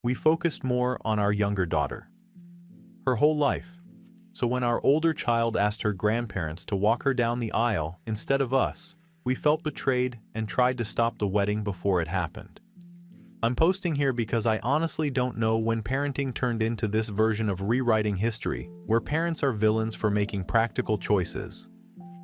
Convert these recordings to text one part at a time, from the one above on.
We focused more on our younger daughter. Her whole life. So when our older child asked her grandparents to walk her down the aisle instead of us, we felt betrayed and tried to stop the wedding before it happened. I'm posting here because I honestly don't know when parenting turned into this version of rewriting history, where parents are villains for making practical choices.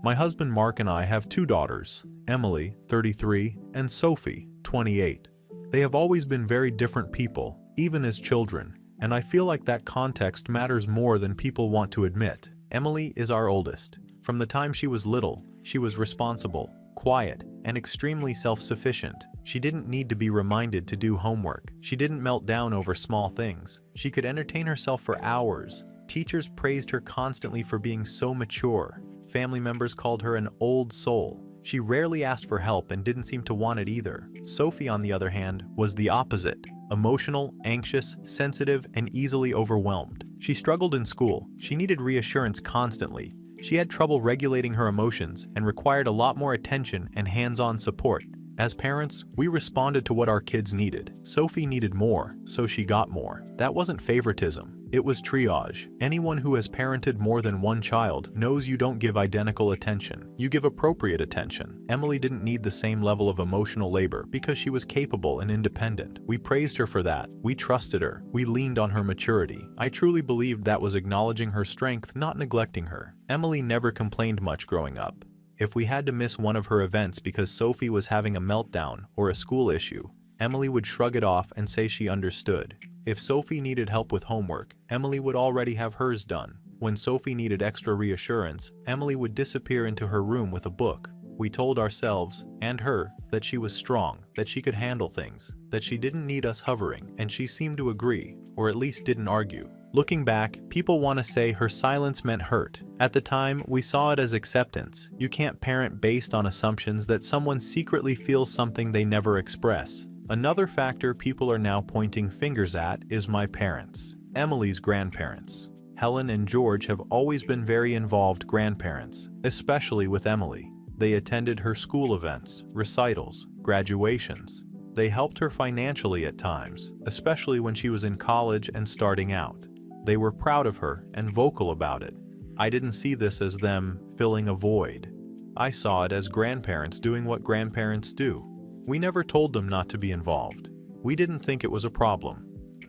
My husband Mark and I have two daughters, Emily, 33, and Sophie, 28. They have always been very different people, even as children, and I feel like that context matters more than people want to admit. Emily is our oldest. From the time she was little, she was responsible, quiet, and extremely self-sufficient. She didn't need to be reminded to do homework. She didn't melt down over small things. She could entertain herself for hours. Teachers praised her constantly for being so mature. Family members called her an old soul. She rarely asked for help and didn't seem to want it either. Sophie, on the other hand, was the opposite. Emotional, anxious, sensitive, and easily overwhelmed. She struggled in school. She needed reassurance constantly. She had trouble regulating her emotions and required a lot more attention and hands-on support. As parents, we responded to what our kids needed. Sophie needed more, so she got more. That wasn't favoritism. It was triage. Anyone who has parented more than one child knows you don't give identical attention. You give appropriate attention. Emily didn't need the same level of emotional labor because she was capable and independent. We praised her for that. We trusted her. We leaned on her maturity. I truly believed that was acknowledging her strength, not neglecting her. Emily never complained much growing up. If we had to miss one of her events because Sophie was having a meltdown or a school issue, Emily would shrug it off and say she understood. If Sophie needed help with homework, Emily would already have hers done. When Sophie needed extra reassurance, Emily would disappear into her room with a book. We told ourselves, and her, that she was strong, that she could handle things, that she didn't need us hovering, and she seemed to agree, or at least didn't argue. Looking back, people want to say her silence meant hurt. At the time, we saw it as acceptance. You can't parent based on assumptions that someone secretly feels something they never express. Another factor people are now pointing fingers at is my parents, Emily's grandparents. Helen and George have always been very involved grandparents, especially with Emily. They attended her school events, recitals, graduations. They helped her financially at times, especially when she was in college and starting out. They were proud of her and vocal about it. I didn't see this as them filling a void. I saw it as grandparents doing what grandparents do. We never told them not to be involved. We didn't think it was a problem.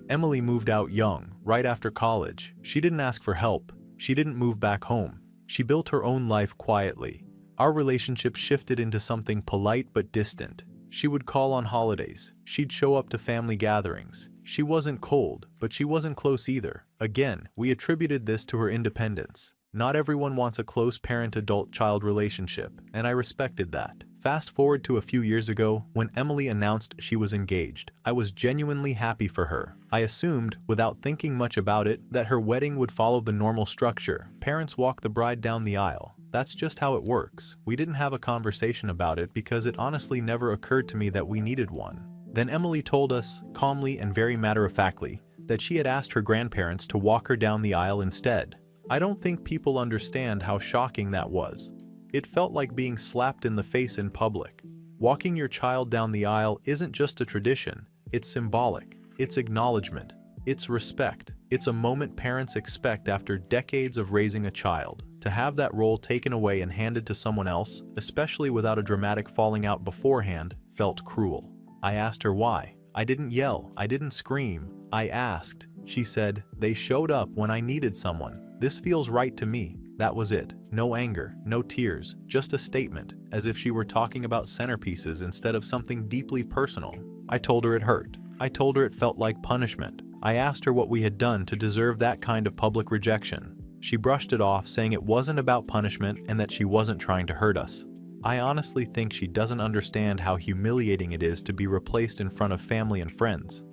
Emily moved out young, right after college. She didn't ask for help. She didn't move back home. She built her own life quietly. Our relationship shifted into something polite but distant. She would call on holidays. She'd show up to family gatherings. She wasn't cold, but she wasn't close either. Again, we attributed this to her independence. Not everyone wants a close parent-adult-child relationship, and I respected that. Fast forward to a few years ago, when Emily announced she was engaged. I was genuinely happy for her. I assumed, without thinking much about it, that her wedding would follow the normal structure. Parents walk the bride down the aisle. That's just how it works. We didn't have a conversation about it because it honestly never occurred to me that we needed one. Then Emily told us, calmly and very matter-of-factly, that she had asked her grandparents to walk her down the aisle instead. I don't think people understand how shocking that was. It felt like being slapped in the face in public. Walking your child down the aisle isn't just a tradition, it's symbolic, it's acknowledgement, it's respect. It's a moment parents expect after decades of raising a child. To have that role taken away and handed to someone else, especially without a dramatic falling out beforehand, felt cruel. I asked her why. I didn't yell, I didn't scream, I asked. She said, "They showed up when I needed someone. This feels right to me." That was it. No anger, no tears, just a statement, as if she were talking about centerpieces instead of something deeply personal. I told her it hurt. I told her it felt like punishment. I asked her what we had done to deserve that kind of public rejection. She brushed it off, saying it wasn't about punishment and that she wasn't trying to hurt us. I honestly think she doesn't understand how humiliating it is to be replaced in front of family and friends.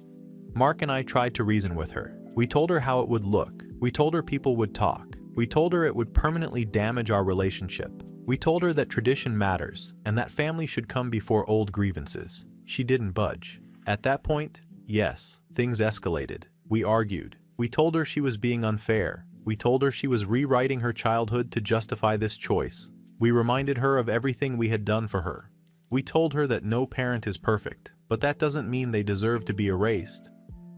Mark and I tried to reason with her. We told her how it would look. We told her people would talk. We told her it would permanently damage our relationship. We told her that tradition matters and that family should come before old grievances. She didn't budge. At that point, yes, things escalated. We argued. We told her she was being unfair. We told her she was rewriting her childhood to justify this choice. We reminded her of everything we had done for her. We told her that no parent is perfect, but that doesn't mean they deserve to be erased.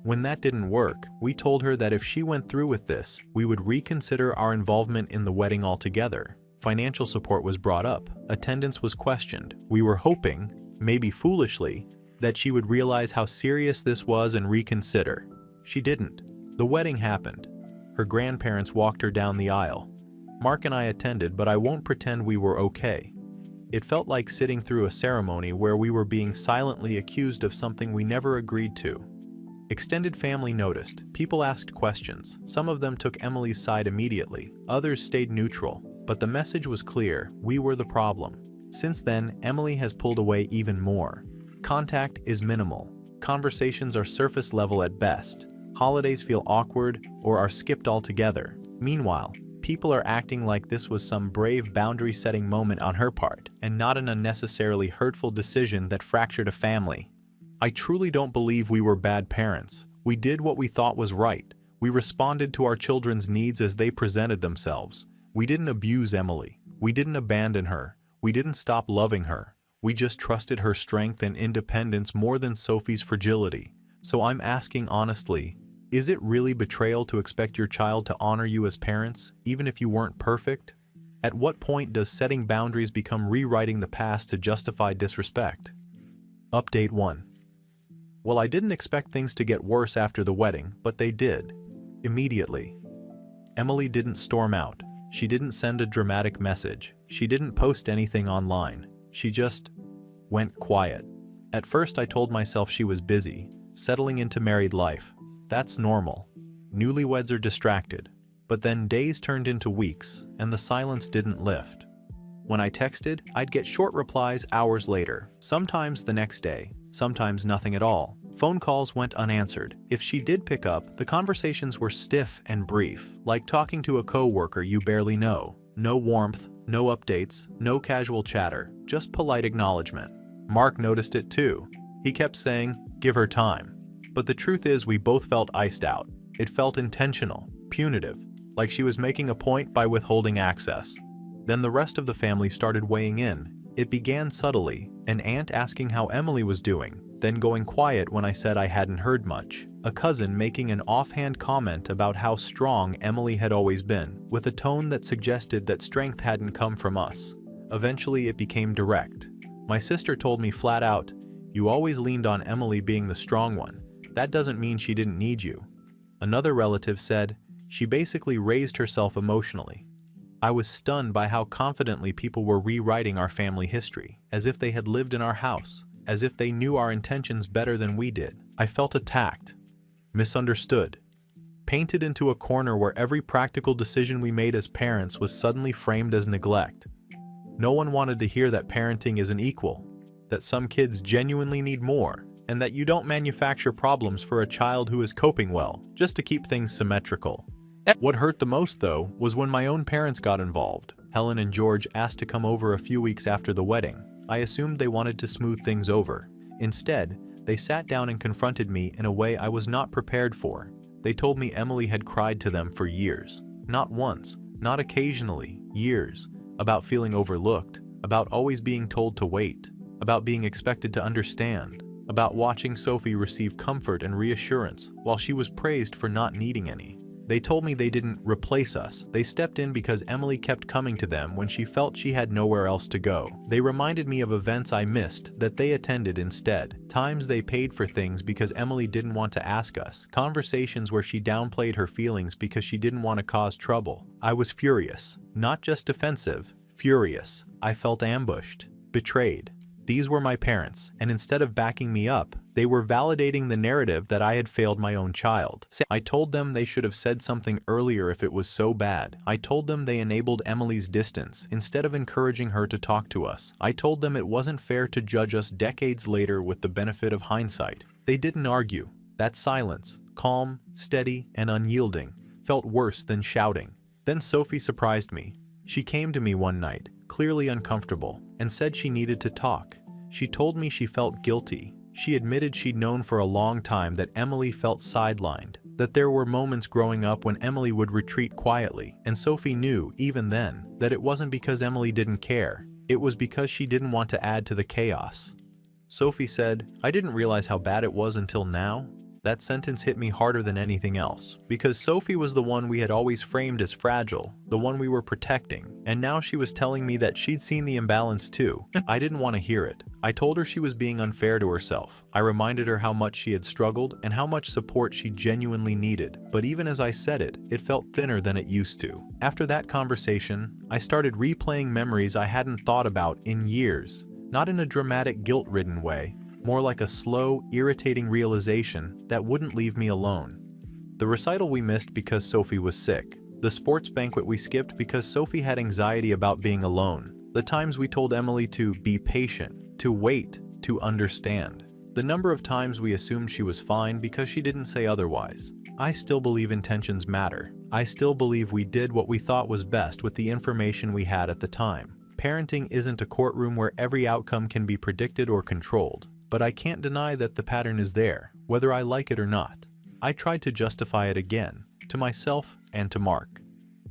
When that didn't work, we told her that if she went through with this, we would reconsider our involvement in the wedding altogether. Financial support was brought up, attendance was questioned. We were hoping, maybe foolishly, that she would realize how serious this was and reconsider. She didn't. The wedding happened. Her grandparents walked her down the aisle. Mark and I attended, but I won't pretend we were okay. It felt like sitting through a ceremony where we were being silently accused of something we never agreed to. Extended family noticed. People asked questions. Some of them took Emily's side immediately. Others stayed neutral. But the message was clear. We were the problem. Since then, Emily has pulled away even more. Contact is minimal. Conversations are surface level at best. Holidays feel awkward or are skipped altogether. Meanwhile, people are acting like this was some brave boundary-setting moment on her part, and not an unnecessarily hurtful decision that fractured a family. I truly don't believe we were bad parents. We did what we thought was right. We responded to our children's needs as they presented themselves. We didn't abuse Emily. We didn't abandon her. We didn't stop loving her. We just trusted her strength and independence more than Sophie's fragility. So I'm asking honestly, is it really betrayal to expect your child to honor you as parents, even if you weren't perfect? At what point does setting boundaries become rewriting the past to justify disrespect? Update 1. Well, I didn't expect things to get worse after the wedding, but they did. Immediately. Emily didn't storm out. She didn't send a dramatic message. She didn't post anything online. She just went quiet. At first I told myself she was busy, settling into married life. That's normal. Newlyweds are distracted. But then days turned into weeks, and the silence didn't lift. When I texted, I'd get short replies hours later, sometimes the next day, sometimes nothing at all. Phone calls went unanswered. If she did pick up, the conversations were stiff and brief, like talking to a co-worker you barely know. No warmth, no updates, no casual chatter, just polite acknowledgement. Mark noticed it too. He kept saying, "Give her time." But the truth is we both felt iced out. It felt intentional, punitive, like she was making a point by withholding access. Then the rest of the family started weighing in. It began subtly, an aunt asking how Emily was doing, then going quiet when I said I hadn't heard much. A cousin making an offhand comment about how strong Emily had always been, with a tone that suggested that strength hadn't come from us. Eventually it became direct. My sister told me flat out, "You always leaned on Emily being the strong one. That doesn't mean she didn't need you." Another relative said, "She basically raised herself emotionally." I was stunned by how confidently people were rewriting our family history, as if they had lived in our house, as if they knew our intentions better than we did. I felt attacked, misunderstood, painted into a corner where every practical decision we made as parents was suddenly framed as neglect. No one wanted to hear that parenting isn't equal, that some kids genuinely need more, and that you don't manufacture problems for a child who is coping well, just to keep things symmetrical. What hurt the most, though, was when my own parents got involved. Helen and George asked to come over a few weeks after the wedding. I assumed they wanted to smooth things over. Instead, they sat down and confronted me in a way I was not prepared for. They told me Emily had cried to them for years. Not once, not occasionally, years. About feeling overlooked, about always being told to wait, about being expected to understand, about watching Sophie receive comfort and reassurance while she was praised for not needing any. They told me they didn't replace us. They stepped in because Emily kept coming to them when she felt she had nowhere else to go. They reminded me of events I missed that they attended instead. Times they paid for things because Emily didn't want to ask us. Conversations where she downplayed her feelings because she didn't want to cause trouble. I was furious. Not just defensive. Furious. I felt ambushed. Betrayed. These were my parents, and instead of backing me up, they were validating the narrative that I had failed my own child. I told them they should have said something earlier if it was so bad. I told them they enabled Emily's distance instead of encouraging her to talk to us. I told them it wasn't fair to judge us decades later with the benefit of hindsight. They didn't argue. That silence, calm, steady, and unyielding, felt worse than shouting. Then Sophie surprised me. She came to me one night, clearly uncomfortable, and said she needed to talk. She told me she felt guilty. She admitted she'd known for a long time that Emily felt sidelined, that there were moments growing up when Emily would retreat quietly, and Sophie knew, even then, that it wasn't because Emily didn't care. It was because she didn't want to add to the chaos. Sophie said, "I didn't realize how bad it was until now." That sentence hit me harder than anything else, because Sophie was the one we had always framed as fragile, the one we were protecting, and now she was telling me that she'd seen the imbalance too. I didn't want to hear it. I told her she was being unfair to herself. I reminded her how much she had struggled and how much support she genuinely needed, but even as I said it, it felt thinner than it used to. After that conversation, I started replaying memories I hadn't thought about in years, not in a dramatic, guilt-ridden way, more like a slow, irritating realization that wouldn't leave me alone. The recital we missed because Sophie was sick. The sports banquet we skipped because Sophie had anxiety about being alone. The times we told Emily to be patient, to wait, to understand. The number of times we assumed she was fine because she didn't say otherwise. I still believe intentions matter. I still believe we did what we thought was best with the information we had at the time. Parenting isn't a courtroom where every outcome can be predicted or controlled. But I can't deny that the pattern is there, whether I like it or not. I tried to justify it again, to myself and to Mark.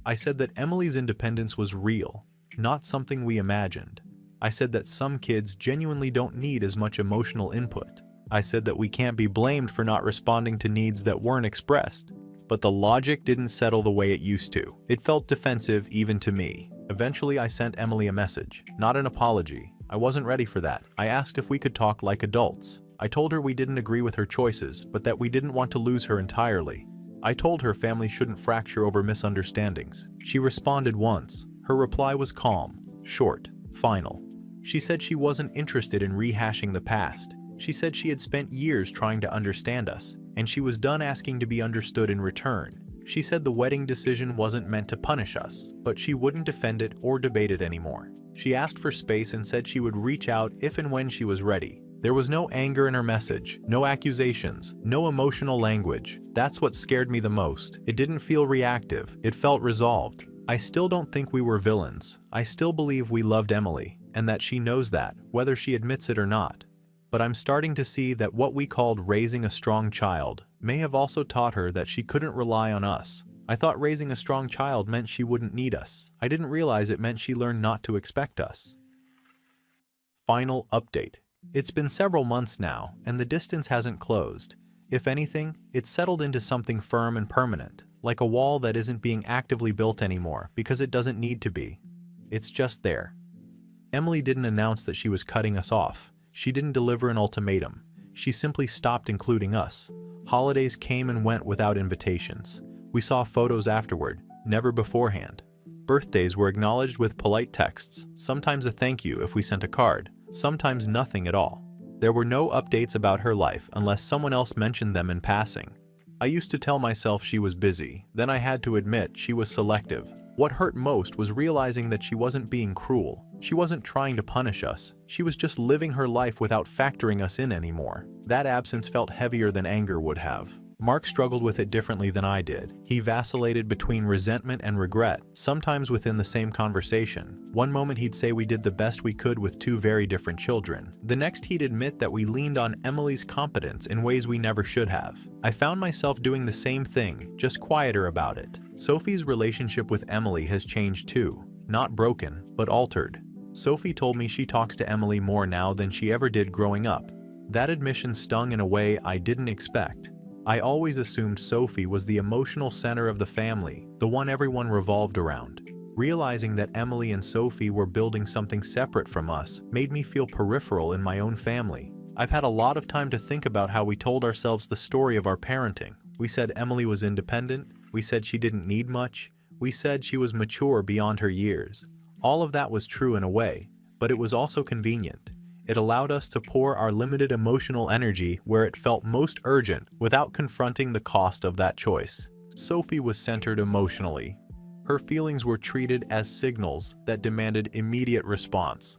I said that Emily's independence was real, not something we imagined. I said that some kids genuinely don't need as much emotional input. I said that we can't be blamed for not responding to needs that weren't expressed. But the logic didn't settle the way it used to. It felt defensive even to me. Eventually, I sent Emily a message, not an apology. I wasn't ready for that. I asked if we could talk like adults. I told her we didn't agree with her choices, but that we didn't want to lose her entirely. I told her family shouldn't fracture over misunderstandings. She responded once. Her reply was calm, short, final. She said she wasn't interested in rehashing the past. She said she had spent years trying to understand us, and she was done asking to be understood in return. She said the wedding decision wasn't meant to punish us, but she wouldn't defend it or debate it anymore. She asked for space and said she would reach out if and when she was ready. There was no anger in her message, no accusations, no emotional language. That's what scared me the most. It didn't feel reactive, it felt resolved. I still don't think we were villains. I still believe we loved Emily, and that she knows that, whether she admits it or not. But I'm starting to see that what we called raising a strong child may have also taught her that she couldn't rely on us. I thought raising a strong child meant she wouldn't need us. I didn't realize it meant she learned not to expect us. Final update. It's been several months now, and the distance hasn't closed. If anything, it's settled into something firm and permanent, like a wall that isn't being actively built anymore because it doesn't need to be. It's just there. Emily didn't announce that she was cutting us off. She didn't deliver an ultimatum. She simply stopped including us. Holidays came and went without invitations. We saw photos afterward, never beforehand. Birthdays were acknowledged with polite texts, sometimes a thank you if we sent a card, sometimes nothing at all. There were no updates about her life unless someone else mentioned them in passing. I used to tell myself she was busy, then I had to admit she was selective. What hurt most was realizing that she wasn't being cruel. She wasn't trying to punish us. She was just living her life without factoring us in anymore. That absence felt heavier than anger would have. Mark struggled with it differently than I did. He vacillated between resentment and regret, sometimes within the same conversation. One moment he'd say we did the best we could with two very different children. The next he'd admit that we leaned on Emily's competence in ways we never should have. I found myself doing the same thing, just quieter about it. Sophie's relationship with Emily has changed too. Not broken, but altered. Sophie told me she talks to Emily more now than she ever did growing up. That admission stung in a way I didn't expect. I always assumed Sophie was the emotional center of the family, the one everyone revolved around. Realizing that Emily and Sophie were building something separate from us made me feel peripheral in my own family. I've had a lot of time to think about how we told ourselves the story of our parenting. We said Emily was independent, we said she didn't need much, we said she was mature beyond her years. All of that was true in a way, but it was also convenient. It allowed us to pour our limited emotional energy where it felt most urgent without confronting the cost of that choice. Sophie was centered emotionally. Her feelings were treated as signals that demanded immediate response.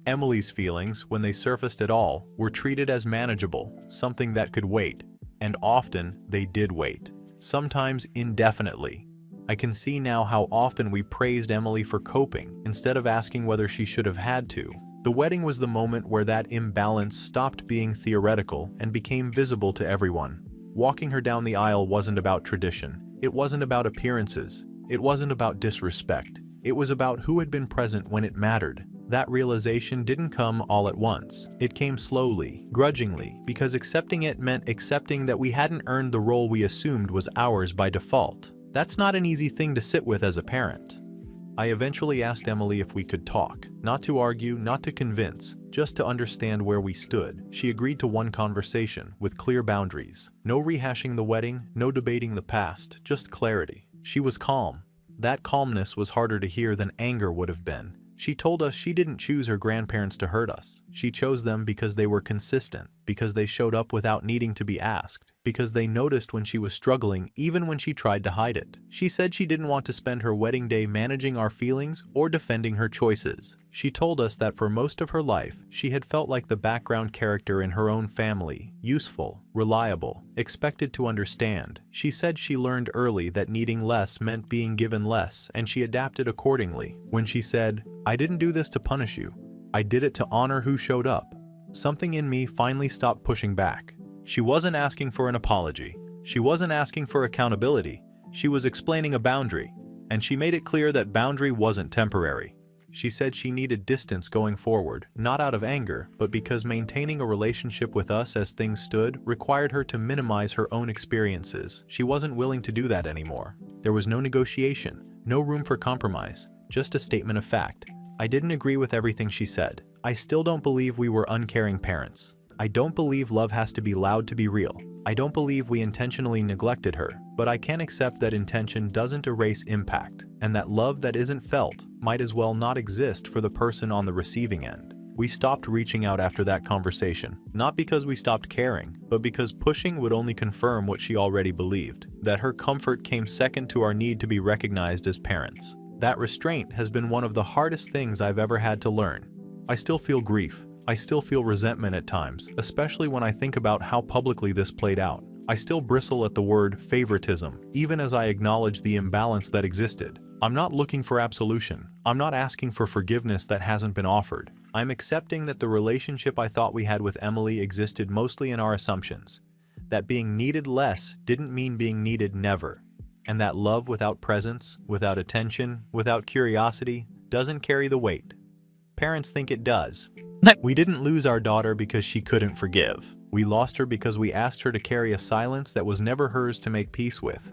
Emily's feelings, when they surfaced at all, were treated as manageable, something that could wait. And often, they did wait. Sometimes indefinitely. I can see now how often we praised Emily for coping instead of asking whether she should have had to. The wedding was the moment where that imbalance stopped being theoretical and became visible to everyone. Walking her down the aisle wasn't about tradition. It wasn't about appearances. It wasn't about disrespect. It was about who had been present when it mattered. That realization didn't come all at once. It came slowly, grudgingly, because accepting it meant accepting that we hadn't earned the role we assumed was ours by default. That's not an easy thing to sit with as a parent. I eventually asked Emily if we could talk, not to argue, not to convince, just to understand where we stood. She agreed to one conversation, with clear boundaries. No rehashing the wedding, no debating the past, just clarity. She was calm. That calmness was harder to hear than anger would have been. She told us she didn't choose her grandparents to hurt us. She chose them because they were consistent, because they showed up without needing to be asked, because they noticed when she was struggling even when she tried to hide it. She said she didn't want to spend her wedding day managing our feelings or defending her choices. She told us that for most of her life, she had felt like the background character in her own family, useful, reliable, expected to understand. She said she learned early that needing less meant being given less, and she adapted accordingly. When she said, "I didn't do this to punish you. I did it to honor who showed up," something in me finally stopped pushing back. She wasn't asking for an apology. She wasn't asking for accountability. She was explaining a boundary, and she made it clear that boundary wasn't temporary. She said she needed distance going forward, not out of anger, but because maintaining a relationship with us as things stood required her to minimize her own experiences. She wasn't willing to do that anymore. There was no negotiation, no room for compromise, just a statement of fact. I didn't agree with everything she said. I still don't believe we were uncaring parents. I don't believe love has to be loud to be real. I don't believe we intentionally neglected her, but I can accept that intention doesn't erase impact, and that love that isn't felt might as well not exist for the person on the receiving end. We stopped reaching out after that conversation, not because we stopped caring, but because pushing would only confirm what she already believed, that her comfort came second to our need to be recognized as parents. That restraint has been one of the hardest things I've ever had to learn. I still feel grief. I still feel resentment at times, especially when I think about how publicly this played out. I still bristle at the word favoritism, even as I acknowledge the imbalance that existed. I'm not looking for absolution. I'm not asking for forgiveness that hasn't been offered. I'm accepting that the relationship I thought we had with Emily existed mostly in our assumptions. That being needed less didn't mean being needed never. And that love without presence, without attention, without curiosity, doesn't carry the weight. Parents think it does. We didn't lose our daughter because she couldn't forgive. We lost her because we asked her to carry a silence that was never hers to make peace with.